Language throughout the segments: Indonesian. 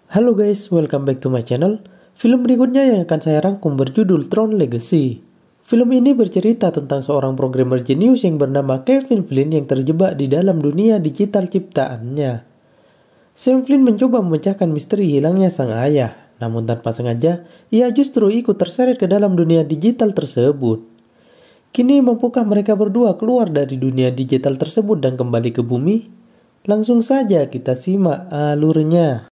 Halo guys, welcome back to my channel. Film berikutnya yang akan saya rangkum berjudul Tron Legacy. Film ini bercerita tentang seorang programmer jenius yang bernama Kevin Flynn yang terjebak di dalam dunia digital ciptaannya. Sam Flynn mencoba memecahkan misteri hilangnya sang ayah, namun tanpa sengaja, ia justru ikut terseret ke dalam dunia digital tersebut. Kini mampukah mereka berdua keluar dari dunia digital tersebut dan kembali ke bumi? Langsung saja kita simak alurnya.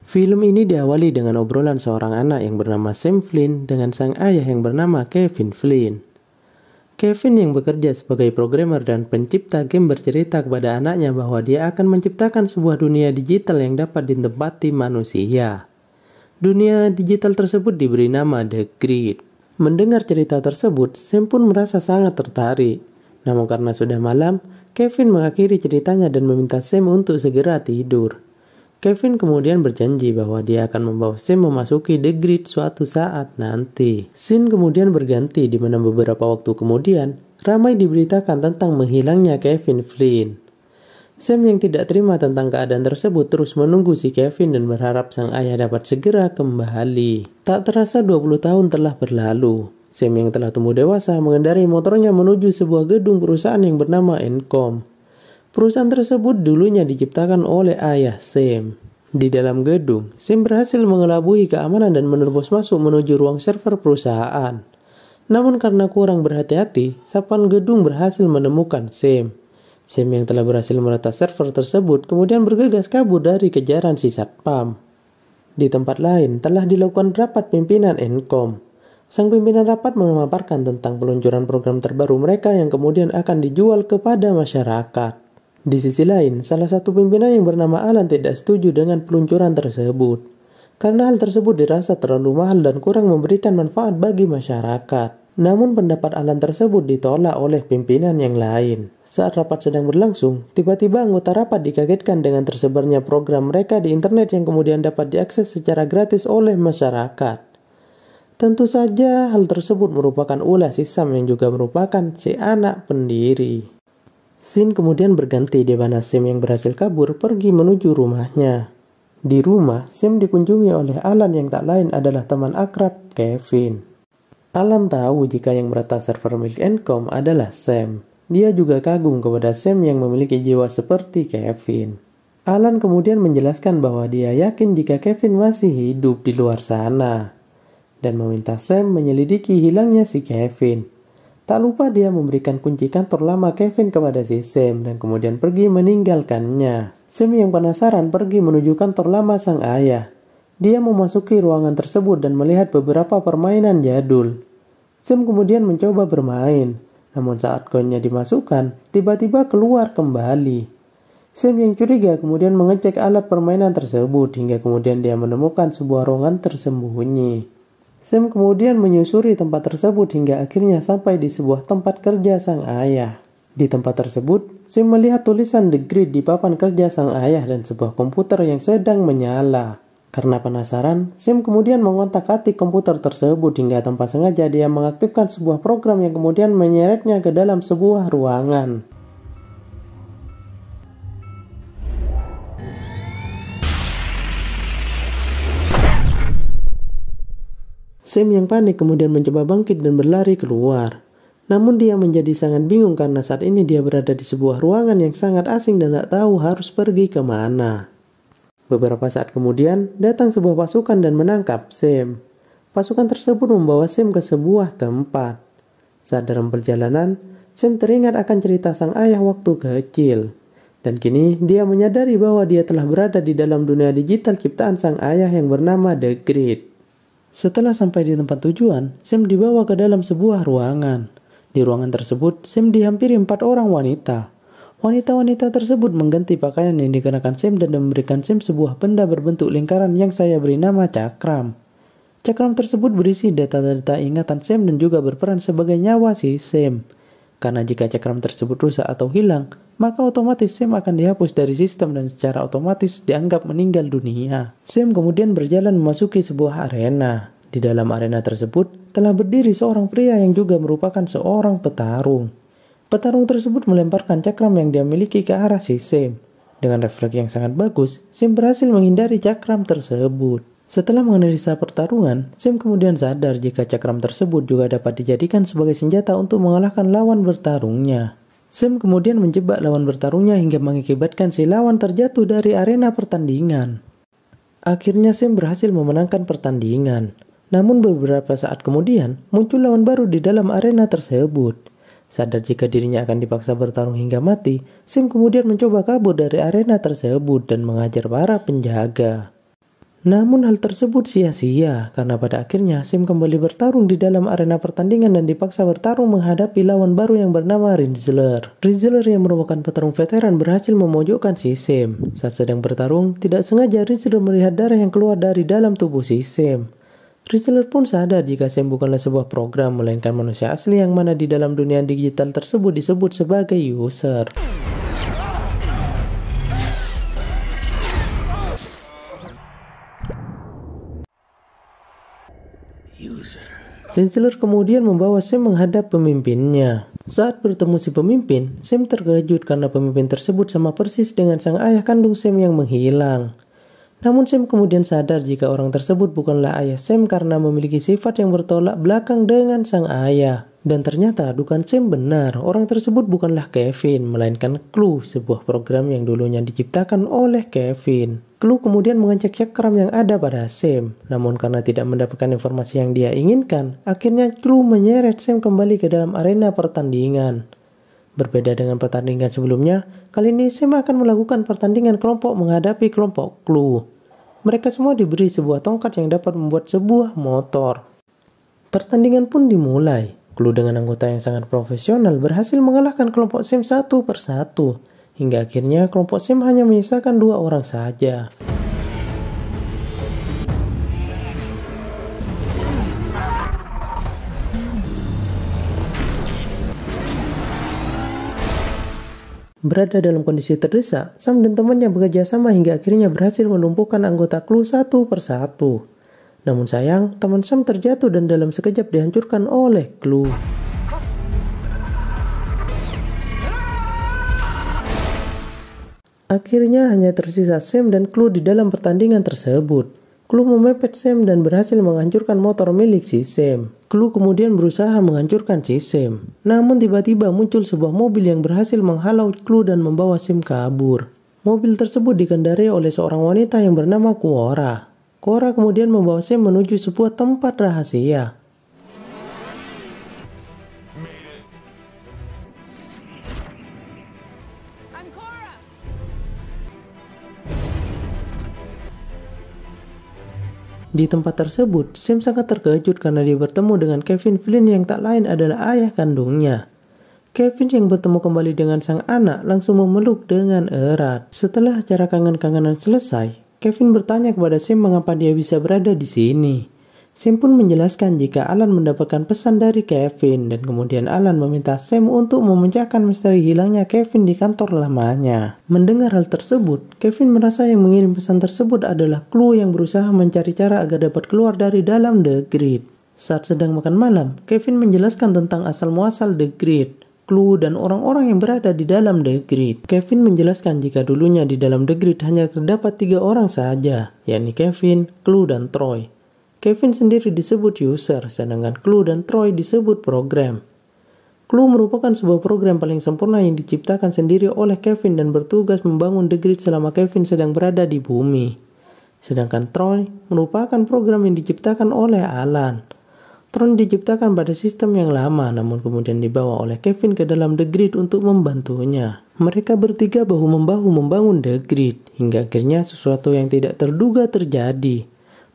Film ini diawali dengan obrolan seorang anak yang bernama Sam Flynn dengan sang ayah yang bernama Kevin Flynn. Kevin yang bekerja sebagai programmer dan pencipta game bercerita kepada anaknya bahwa dia akan menciptakan sebuah dunia digital yang dapat ditempati manusia. Dunia digital tersebut diberi nama The Grid. Mendengar cerita tersebut, Sam pun merasa sangat tertarik. Namun karena sudah malam, Kevin mengakhiri ceritanya dan meminta Sam untuk segera tidur. Kevin kemudian berjanji bahwa dia akan membawa Sam memasuki The Grid suatu saat nanti. Scene kemudian berganti di mana beberapa waktu kemudian, ramai diberitakan tentang menghilangnya Kevin Flynn. Sam yang tidak terima tentang keadaan tersebut terus menunggu si Kevin dan berharap sang ayah dapat segera kembali. Tak terasa 20 tahun telah berlalu. Sam yang telah tumbuh dewasa mengendarai motornya menuju sebuah gedung perusahaan yang bernama Encom. Perusahaan tersebut dulunya diciptakan oleh ayah Sam. Di dalam gedung, Sam berhasil mengelabui keamanan dan menerobos masuk menuju ruang server perusahaan. Namun karena kurang berhati-hati, satpam gedung berhasil menemukan Sam. Sam yang telah berhasil meretas server tersebut kemudian bergegas kabur dari kejaran si satpam. Di tempat lain telah dilakukan rapat pimpinan Encom. Sang pimpinan rapat memaparkan tentang peluncuran program terbaru mereka yang kemudian akan dijual kepada masyarakat. Di sisi lain, salah satu pimpinan yang bernama Alan tidak setuju dengan peluncuran tersebut. Karena hal tersebut dirasa terlalu mahal dan kurang memberikan manfaat bagi masyarakat. Namun pendapat Alan tersebut ditolak oleh pimpinan yang lain. Saat rapat sedang berlangsung, tiba-tiba anggota rapat dikagetkan dengan tersebarnya program mereka di internet yang kemudian dapat diakses secara gratis oleh masyarakat. Tentu saja hal tersebut merupakan ulah si Sam yang juga merupakan si anak pendiri. Scene kemudian berganti di mana Sam yang berhasil kabur pergi menuju rumahnya. Di rumah, Sam dikunjungi oleh Alan yang tak lain adalah teman akrab Kevin. Alan tahu jika yang meretas server milik Encom adalah Sam. Dia juga kagum kepada Sam yang memiliki jiwa seperti Kevin. Alan kemudian menjelaskan bahwa dia yakin jika Kevin masih hidup di luar sana dan meminta Sam menyelidiki hilangnya si Kevin. Tak lupa dia memberikan kunci kantor lama Kevin kepada si Sam dan kemudian pergi meninggalkannya. Sam yang penasaran pergi menuju kantor lama sang ayah. Dia memasuki ruangan tersebut dan melihat beberapa permainan jadul. Sam kemudian mencoba bermain, namun saat koinnya dimasukkan, tiba-tiba keluar kembali. Sam yang curiga kemudian mengecek alat permainan tersebut hingga kemudian dia menemukan sebuah ruangan tersembunyi. Sam kemudian menyusuri tempat tersebut hingga akhirnya sampai di sebuah tempat kerja sang ayah. Di tempat tersebut, Sam melihat tulisan The Grid di papan kerja sang ayah dan sebuah komputer yang sedang menyala. Karena penasaran, Sam kemudian mengotak-atik komputer tersebut hingga tanpa sengaja dia mengaktifkan sebuah program yang kemudian menyeretnya ke dalam sebuah ruangan. Sam yang panik kemudian mencoba bangkit dan berlari keluar. Namun dia menjadi sangat bingung karena saat ini dia berada di sebuah ruangan yang sangat asing dan tak tahu harus pergi kemana. Beberapa saat kemudian, datang sebuah pasukan dan menangkap Sam. Pasukan tersebut membawa Sam ke sebuah tempat. Saat dalam perjalanan, Sam teringat akan cerita sang ayah waktu kecil. Dan kini dia menyadari bahwa dia telah berada di dalam dunia digital ciptaan sang ayah yang bernama The Grid. Setelah sampai di tempat tujuan, Sam dibawa ke dalam sebuah ruangan. Di ruangan tersebut, Sam dihampiri 4 orang wanita. Wanita-wanita tersebut mengganti pakaian yang dikenakan Sam dan memberikan Sam sebuah benda berbentuk lingkaran yang saya beri nama cakram. Cakram tersebut berisi data-data ingatan Sam dan juga berperan sebagai nyawa si Sam. Karena jika cakram tersebut rusak atau hilang, maka otomatis Sam akan dihapus dari sistem dan secara otomatis dianggap meninggal dunia. Sam kemudian berjalan memasuki sebuah arena. Di dalam arena tersebut telah berdiri seorang pria yang juga merupakan seorang petarung. Petarung tersebut melemparkan cakram yang dia miliki ke arah si Sam. Dengan refleks yang sangat bagus, Sam berhasil menghindari cakram tersebut. Setelah menganalisa pertarungan, Sam kemudian sadar jika cakram tersebut juga dapat dijadikan sebagai senjata untuk mengalahkan lawan bertarungnya. Sam kemudian menjebak lawan bertarungnya hingga mengakibatkan si lawan terjatuh dari arena pertandingan. Akhirnya Sam berhasil memenangkan pertandingan. Namun beberapa saat kemudian, muncul lawan baru di dalam arena tersebut. Sadar jika dirinya akan dipaksa bertarung hingga mati, Sam kemudian mencoba kabur dari arena tersebut dan mengajar para penjaga. Namun hal tersebut sia-sia karena pada akhirnya Sam kembali bertarung di dalam arena pertandingan dan dipaksa bertarung menghadapi lawan baru yang bernama Riddler. Riddler yang merupakan petarung veteran berhasil memojokkan si Sam. Saat sedang bertarung, tidak sengaja Riddler melihat darah yang keluar dari dalam tubuh si Sam. Riddler pun sadar jika Sam bukanlah sebuah program melainkan manusia asli yang mana di dalam dunia digital tersebut disebut sebagai user. Riddler kemudian membawa Sam menghadap pemimpinnya. Saat bertemu si pemimpin, Sam terkejut karena pemimpin tersebut sama persis dengan sang ayah kandung Sam yang menghilang. Namun Sam kemudian sadar jika orang tersebut bukanlah ayah Sam karena memiliki sifat yang bertolak belakang dengan sang ayah. Dan ternyata dugaan Sam benar, orang tersebut bukanlah Kevin, melainkan Clue, sebuah program yang dulunya diciptakan oleh Kevin. Clue kemudian mengecek cakram yang ada pada Sam, namun karena tidak mendapatkan informasi yang dia inginkan, akhirnya Clue menyeret Sam kembali ke dalam arena pertandingan. Berbeda dengan pertandingan sebelumnya, kali ini Sam akan melakukan pertandingan kelompok menghadapi kelompok Clue. Mereka semua diberi sebuah tongkat yang dapat membuat sebuah motor. Pertandingan pun dimulai. Clue dengan anggota yang sangat profesional berhasil mengalahkan kelompok Sam satu persatu. Hingga akhirnya kelompok Sam hanya menyisakan 2 orang saja. Berada dalam kondisi terdesak, Sam dan temannya bekerja sama hingga akhirnya berhasil melumpuhkan anggota Clue satu persatu. Namun sayang, teman Sam terjatuh dan dalam sekejap dihancurkan oleh Clue. Akhirnya hanya tersisa Sam dan Clue di dalam pertandingan tersebut. Clue memepet Sam dan berhasil menghancurkan motor milik si Sam. Clue kemudian berusaha menghancurkan si Sam. Namun tiba-tiba muncul sebuah mobil yang berhasil menghalau Clue dan membawa Sam kabur. Mobil tersebut dikendarai oleh seorang wanita yang bernama Quora. Quora kemudian membawa Sam menuju sebuah tempat rahasia. Di tempat tersebut, Sam sangat terkejut karena dia bertemu dengan Kevin Flynn yang tak lain adalah ayah kandungnya. Kevin yang bertemu kembali dengan sang anak langsung memeluk dengan erat. Setelah acara kangen-kangenan selesai, Kevin bertanya kepada Sam mengapa dia bisa berada di sini. Sam pun menjelaskan jika Alan mendapatkan pesan dari Kevin dan kemudian Alan meminta Sam untuk memecahkan misteri hilangnya Kevin di kantor lamanya. Mendengar hal tersebut, Kevin merasa yang mengirim pesan tersebut adalah Clue yang berusaha mencari cara agar dapat keluar dari dalam The Grid. Saat sedang makan malam, Kevin menjelaskan tentang asal-muasal The Grid, Clue dan orang-orang yang berada di dalam The Grid. Kevin menjelaskan jika dulunya di dalam The Grid hanya terdapat 3 orang saja, yakni Kevin, Clue, dan Troy. Kevin sendiri disebut user, sedangkan Clue dan Troy disebut program. Clue merupakan sebuah program paling sempurna yang diciptakan sendiri oleh Kevin dan bertugas membangun The Grid selama Kevin sedang berada di bumi. Sedangkan Troy merupakan program yang diciptakan oleh Alan. Tron diciptakan pada sistem yang lama, namun kemudian dibawa oleh Kevin ke dalam The Grid untuk membantunya. Mereka bertiga bahu-membahu membangun The Grid, hingga akhirnya sesuatu yang tidak terduga terjadi.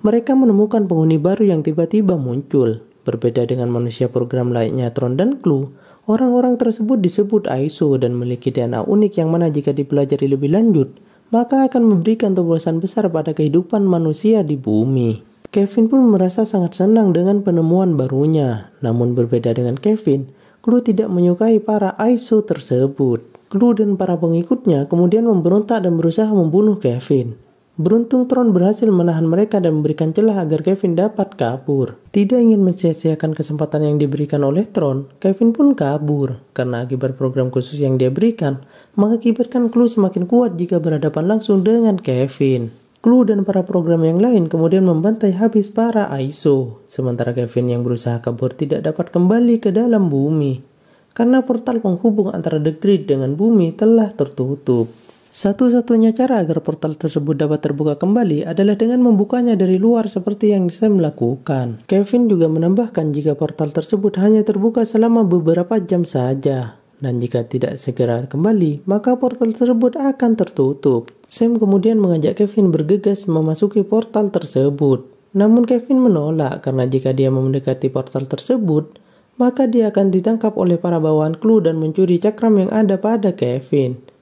Mereka menemukan penghuni baru yang tiba-tiba muncul. Berbeda dengan manusia program lainnya Tron dan Clue, orang-orang tersebut disebut ISO dan memiliki DNA unik yang mana jika dipelajari lebih lanjut, maka akan memberikan terobosan besar pada kehidupan manusia di bumi. Kevin pun merasa sangat senang dengan penemuan barunya. Namun berbeda dengan Kevin, Clue tidak menyukai para ISO tersebut. Clue dan para pengikutnya kemudian memberontak dan berusaha membunuh Kevin. Beruntung Tron berhasil menahan mereka dan memberikan celah agar Kevin dapat kabur. Tidak ingin mencia-ciakan kesempatan yang diberikan oleh Tron, Kevin pun kabur. Karena akibat program khusus yang dia berikan, mengakibatkan Clue semakin kuat jika berhadapan langsung dengan Kevin. Clue dan para program yang lain kemudian membantai habis para ISO. Sementara Kevin yang berusaha kabur tidak dapat kembali ke dalam bumi. Karena portal penghubung antara The Grid dengan bumi telah tertutup. Satu-satunya cara agar portal tersebut dapat terbuka kembali adalah dengan membukanya dari luar seperti yang Sam lakukan. Kevin juga menambahkan jika portal tersebut hanya terbuka selama beberapa jam saja. Dan jika tidak segera kembali, maka portal tersebut akan tertutup. Sam kemudian mengajak Kevin bergegas memasuki portal tersebut. Namun Kevin menolak karena jika dia mendekati portal tersebut, maka dia akan ditangkap oleh para bawahan Clue dan mencuri cakram yang ada pada Kevin.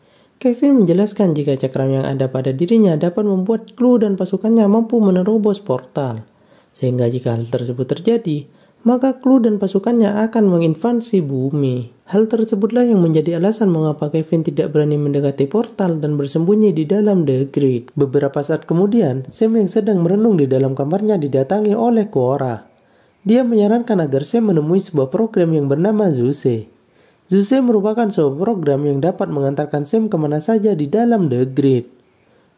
Kevin menjelaskan jika cakram yang ada pada dirinya dapat membuat Clue dan pasukannya mampu menerobos portal. Sehingga jika hal tersebut terjadi, maka Clue dan pasukannya akan menginvasi bumi. Hal tersebutlah yang menjadi alasan mengapa Kevin tidak berani mendekati portal dan bersembunyi di dalam The Grid. Beberapa saat kemudian, Sam yang sedang merenung di dalam kamarnya didatangi oleh Quora. Dia menyarankan agar Sam menemui sebuah program yang bernama Zeus. Zeus merupakan sebuah program yang dapat mengantarkan Sam kemana saja di dalam The Grid.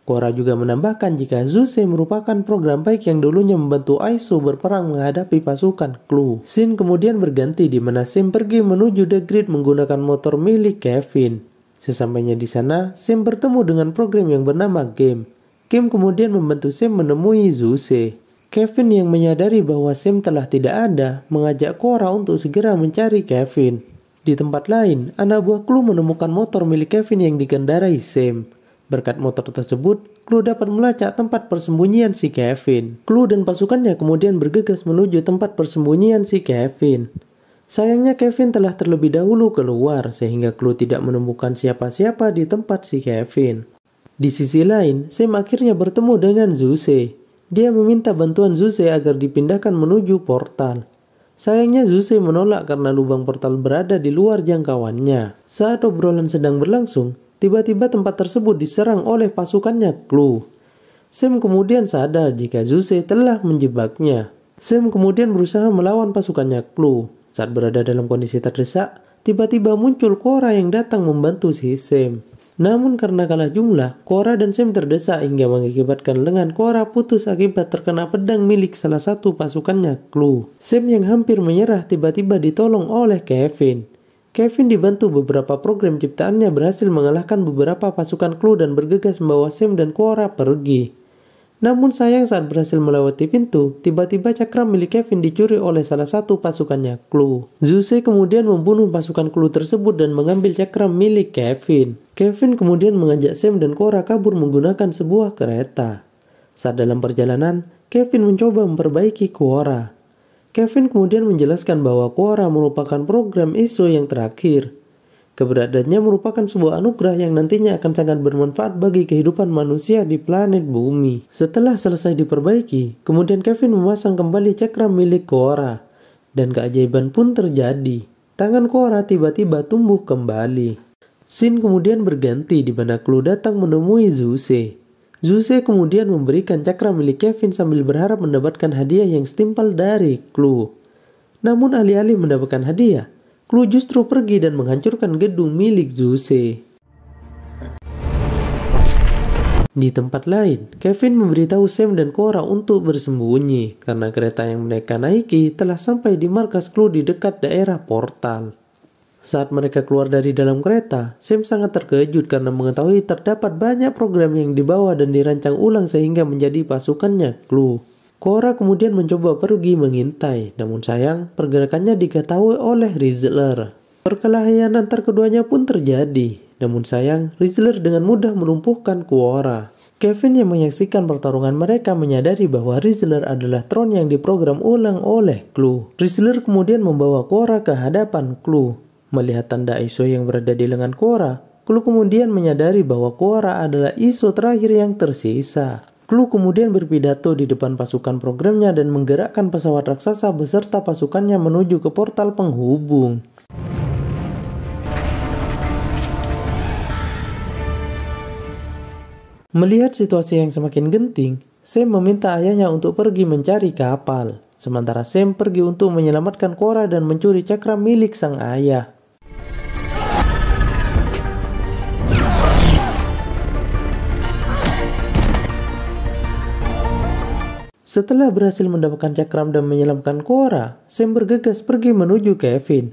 Quora juga menambahkan jika Zeus merupakan program baik yang dulunya membantu ISO berperang menghadapi pasukan Clue. Scene kemudian berganti di mana Sam pergi menuju The Grid menggunakan motor milik Kevin. Sesampainya di sana, Sam bertemu dengan program yang bernama Game. Game kemudian membantu Sam menemui Zeus. Kevin yang menyadari bahwa Sam telah tidak ada, mengajak Quora untuk segera mencari Kevin. Di tempat lain, anak buah Clue menemukan motor milik Kevin yang dikendarai Sam. Berkat motor tersebut, Clue dapat melacak tempat persembunyian si Kevin. Clue dan pasukannya kemudian bergegas menuju tempat persembunyian si Kevin. Sayangnya Kevin telah terlebih dahulu keluar sehingga Clue tidak menemukan siapa-siapa di tempat si Kevin. Di sisi lain, Sam akhirnya bertemu dengan Zeus. Dia meminta bantuan Zeus agar dipindahkan menuju portal. Sayangnya Zeus menolak karena lubang portal berada di luar jangkauannya. Saat obrolan sedang berlangsung, tiba-tiba tempat tersebut diserang oleh pasukannya Clue. Sam kemudian sadar jika Zeus telah menjebaknya. Sam kemudian berusaha melawan pasukannya Clue. Saat berada dalam kondisi terdesak, tiba-tiba muncul Quora yang datang membantu si Sam. Namun karena kalah jumlah, Quora dan Sam terdesak hingga mengakibatkan lengan Quora putus akibat terkena pedang milik salah satu pasukannya Clue. Sam yang hampir menyerah tiba-tiba ditolong oleh Kevin. Kevin dibantu beberapa program ciptaannya berhasil mengalahkan beberapa pasukan Clue dan bergegas membawa Sam dan Quora pergi. Namun sayang saat berhasil melewati pintu, tiba-tiba cakram milik Kevin dicuri oleh salah satu pasukannya Clue. Zeus kemudian membunuh pasukan Clue tersebut dan mengambil cakram milik Kevin. Kevin kemudian mengajak Sam dan Quora kabur menggunakan sebuah kereta. Saat dalam perjalanan, Kevin mencoba memperbaiki Quora. Kevin kemudian menjelaskan bahwa Quora merupakan program ISO yang terakhir. Keberadaannya merupakan sebuah anugerah yang nantinya akan sangat bermanfaat bagi kehidupan manusia di planet bumi. Setelah selesai diperbaiki, kemudian Kevin memasang kembali cakram milik Quora. Dan keajaiban pun terjadi. Tangan Quora tiba-tiba tumbuh kembali. Scene kemudian berganti di mana Clue datang menemui Zeus. Zeus kemudian memberikan cakram milik Kevin sambil berharap mendapatkan hadiah yang setimpal dari Clue. Namun alih-alih mendapatkan hadiah, Clue justru pergi dan menghancurkan gedung milik Zeus. Di tempat lain, Kevin memberitahu Sam dan Quora untuk bersembunyi karena kereta yang mereka naiki telah sampai di markas Clue di dekat daerah portal. Saat mereka keluar dari dalam kereta, Sam sangat terkejut karena mengetahui terdapat banyak program yang dibawa dan dirancang ulang sehingga menjadi pasukannya Clue. Quora kemudian mencoba pergi mengintai, namun sayang pergerakannya diketahui oleh Rizzler. Perkelahian antar keduanya pun terjadi, namun sayang Rizzler dengan mudah melumpuhkan Quora. Kevin yang menyaksikan pertarungan mereka menyadari bahwa Rizzler adalah Tron yang diprogram ulang oleh Clue. Rizzler kemudian membawa Quora ke hadapan Clue. Melihat tanda ISO yang berada di lengan Quora, Clue kemudian menyadari bahwa Quora adalah ISO terakhir yang tersisa. Clue kemudian berpidato di depan pasukan programnya dan menggerakkan pesawat raksasa beserta pasukannya menuju ke portal penghubung. Melihat situasi yang semakin genting, Sam meminta ayahnya untuk pergi mencari kapal. Sementara Sam pergi untuk menyelamatkan Korra dan mencuri cakram milik sang ayah. Setelah berhasil mendapatkan cakram dan menyelamatkan Korra, Sam bergegas pergi menuju Kevin.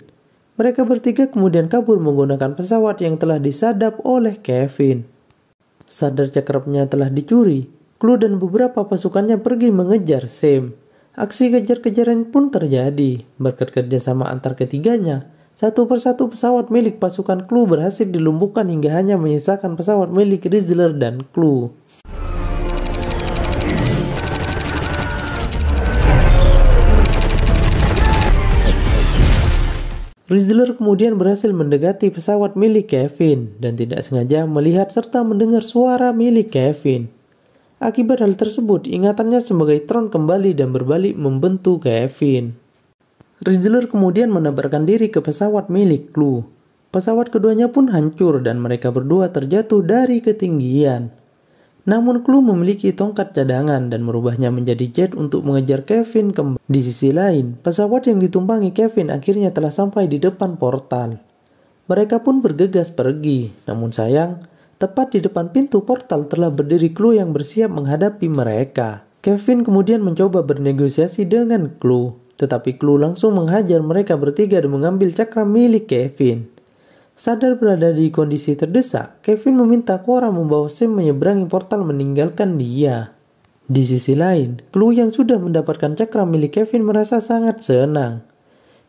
Mereka bertiga kemudian kabur menggunakan pesawat yang telah disadap oleh Kevin. Sadar cakramnya telah dicuri, Clue dan beberapa pasukannya pergi mengejar Sam. Aksi kejar-kejaran pun terjadi. Berkat kerjasama antar ketiganya, satu persatu pesawat milik pasukan Clue berhasil dilumpuhkan hingga hanya menyisakan pesawat milik Riddler dan Clue. Riddler kemudian berhasil mendekati pesawat milik Kevin dan tidak sengaja melihat serta mendengar suara milik Kevin. Akibat hal tersebut, ingatannya sebagai Tron kembali dan berbalik membentuk Kevin. Riddler kemudian menabrakkan diri ke pesawat milik Clue. Pesawat keduanya pun hancur dan mereka berdua terjatuh dari ketinggian. Namun Clue memiliki tongkat cadangan dan merubahnya menjadi jet untuk mengejar Kevin kembali. Di sisi lain, pesawat yang ditumpangi Kevin akhirnya telah sampai di depan portal. Mereka pun bergegas pergi, namun sayang, tepat di depan pintu portal telah berdiri Clue yang bersiap menghadapi mereka. Kevin kemudian mencoba bernegosiasi dengan Clue, tetapi Clue langsung menghajar mereka bertiga dan mengambil cakram milik Kevin. Sadar berada di kondisi terdesak, Kevin meminta Korra membawa Sam menyeberangi portal meninggalkan dia. Di sisi lain, Clue yang sudah mendapatkan cakram milik Kevin merasa sangat senang.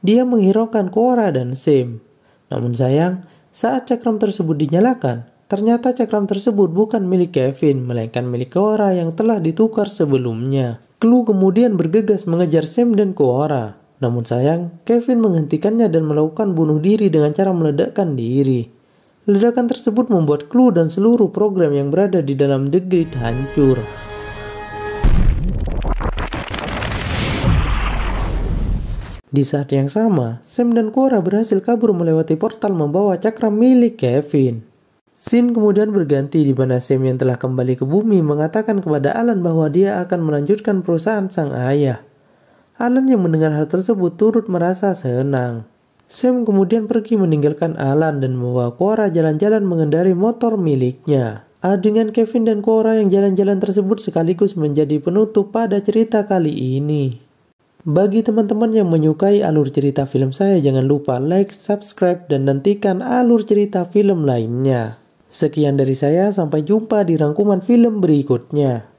Dia menghiraukan Korra dan Sam. Namun sayang, saat cakram tersebut dinyalakan, ternyata cakram tersebut bukan milik Kevin, melainkan milik Korra yang telah ditukar sebelumnya. Clue kemudian bergegas mengejar Sam dan Korra. Namun sayang, Kevin menghentikannya dan melakukan bunuh diri dengan cara meledakkan diri. Ledakan tersebut membuat Clue dan seluruh program yang berada di dalam The Grid hancur. Di saat yang sama, Sam dan Korra berhasil kabur melewati portal membawa cakram milik Kevin. Scene kemudian berganti di mana Sam yang telah kembali ke bumi mengatakan kepada Alan bahwa dia akan melanjutkan perusahaan sang ayah. Alan yang mendengar hal tersebut turut merasa senang. Sam kemudian pergi meninggalkan Alan dan membawa Korra jalan-jalan mengendarai motor miliknya. Dengan Kevin dan Korra yang jalan-jalan tersebut sekaligus menjadi penutup pada cerita kali ini. Bagi teman-teman yang menyukai alur cerita film saya, jangan lupa like, subscribe, dan nantikan alur cerita film lainnya. Sekian dari saya, sampai jumpa di rangkuman film berikutnya.